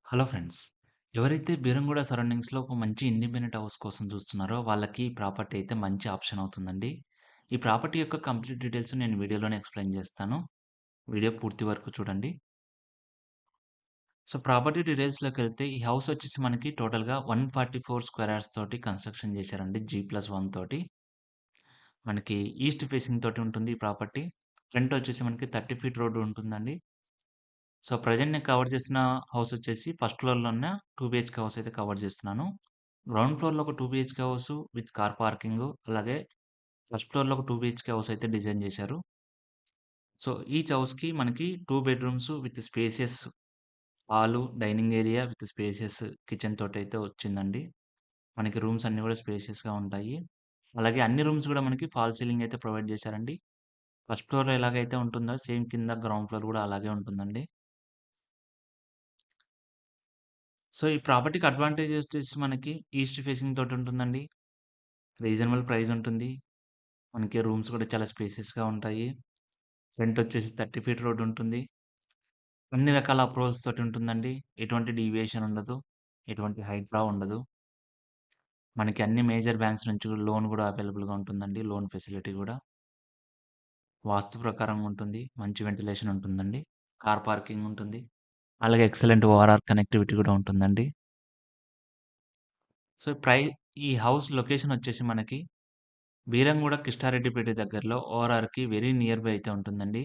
Hello friends. ఎవరైతే బీరంగూడ సరౌండింగ్స్‌లో ఒక మంచి ఇండిపెండెంట్ హౌస్ కోసం చూస్తున్నారో వాళ్ళకి ఈ ప్రాపర్టీ అయితే మంచి ఆప్షన్ అవుతుందండి. ఈ ప్రాపర్టీ యొక్క కంప్లీట్ డీటెయిల్స్ నేను వీడియోలోనే ఎక్స్‌ప్లెయిన్ చేస్తాను. వీడియో పూర్తి వరకు చూడండి. సో, ప్రాపర్టీ డీటెయిల్స్‌లోకెళ్తే ఈ హౌస్ వచ్చేసి మనకి టోటల్‌గా 144 స్క్వేర్ యార్డ్స్ తోటి కన్‌స్ట్రక్షన్ చేశారండి. G+1 తోటి. మనకి ఈస్ట్ ఫేసింగ్ తోటి ఉంటుంది ఈ ప్రాపర్టీ. ఫ్రంట్ వచ్చేసి మనకి 30 ఫీట్ రోడ్ ఉంటుందండి. సో, ప్రెజెంట్ నేను కవర్ చేసిన హౌస్ వచ్చేసి ఫస్ట్ ఫ్లోర్‌లో ఉన్న 2 బీహెచ్‌కే హౌస్ అయితే కవర్ చేస్తున్నాను. గ్రౌండ్ ఫ్లోర్‌లో ఒక 2 BHK house with car parking, అలాగే ఫస్ట్ ఫ్లోర్‌లో ఒక 2 బీహెచ్‌కే హౌస్ అయితే డిజైన్ చేశారు. సో, ఈచ్ హౌస్‌కి మనకి 2 bedrooms with spacious hall, dining area with spacious kitchen తోటైతే వచ్చిందండి. మనకి రూమ్స్ అన్నీ కూడా స్పేసియస్‌గా ఉంటాయి. అలాగే అన్ని రూమ్స్ కూడా మనకి ఫాల్ సీలింగ్ అయితే ప్రొవైడ్ చేశారండి. ఫస్ట్ ఫ్లోర్‌లో ఎలాగైతే ఉంటుందో సేమ్ కింద గ్రౌండ్ ఫ్లోర్ కూడా అలాగే ఉంటుందండి. సో, ఈ ప్రాపర్టీకి అడ్వాంటేజ్ వచ్చేసి మనకి ఈస్ట్ ఫేసింగ్ తోటి ఉంటుందండి. రీజనబుల్ ప్రైస్ ఉంటుంది. మనకి రూమ్స్ కూడా చాలా స్పేషియస్‌గా ఉంటాయి. ఫ్రంట్ వచ్చేసి 30 ఫీట్ రోడ్ ఉంటుంది. అన్ని రకాల అప్రూవల్స్ తోటి ఉంటుందండి. ఎటువంటి డీవియేషన్ ఉండదు. ఎటువంటి హైట్ డ్రా ఉండదు. మనకి అన్ని మేజర్ బ్యాంక్స్ నుంచి కూడా లోన్ కూడా అవైలబుల్‌గా ఉంటుందండి. లోన్ ఫెసిలిటీ కూడా. వాస్తు ప్రకారంగా ఉంటుంది. మంచి వెంటిలేషన్ ఉంటుందండి. కార్ పార్కింగ్ ఉంటుంది. అలాగే ఎక్సలెంట్ ఓఆర్ఆర్ కనెక్టివిటీ కూడా ఉంటుందండి. సో, ఈ హౌస్ లొకేషన్ వచ్చేసి మనకి బీరంగూడ కిష్టారెడ్డిపేట దగ్గరలో ఓఆర్ఆర్‌కి వెరీ నియర్ బై అయితే ఉంటుందండి.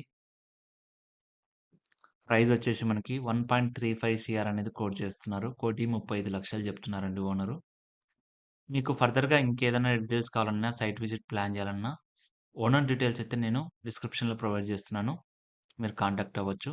ప్రైస్ వచ్చేసి మనకి 1.35 సీఆర్ అనేది కోట్ చేస్తున్నారు. 1,35,00,000 చెప్తున్నారండి ఓనరు. మీకు ఫర్దర్‌గా ఇంకేదైనా డీటెయిల్స్ కావాలన్నా, సైట్ విజిట్ ప్లాన్ చేయాలన్నా, ఓనర్ డీటెయిల్స్ అయితే నేను డిస్క్రిప్షన్‌లో ప్రొవైడ్ చేస్తున్నాను. మీరు కాంటాక్ట్ అవ్వచ్చు.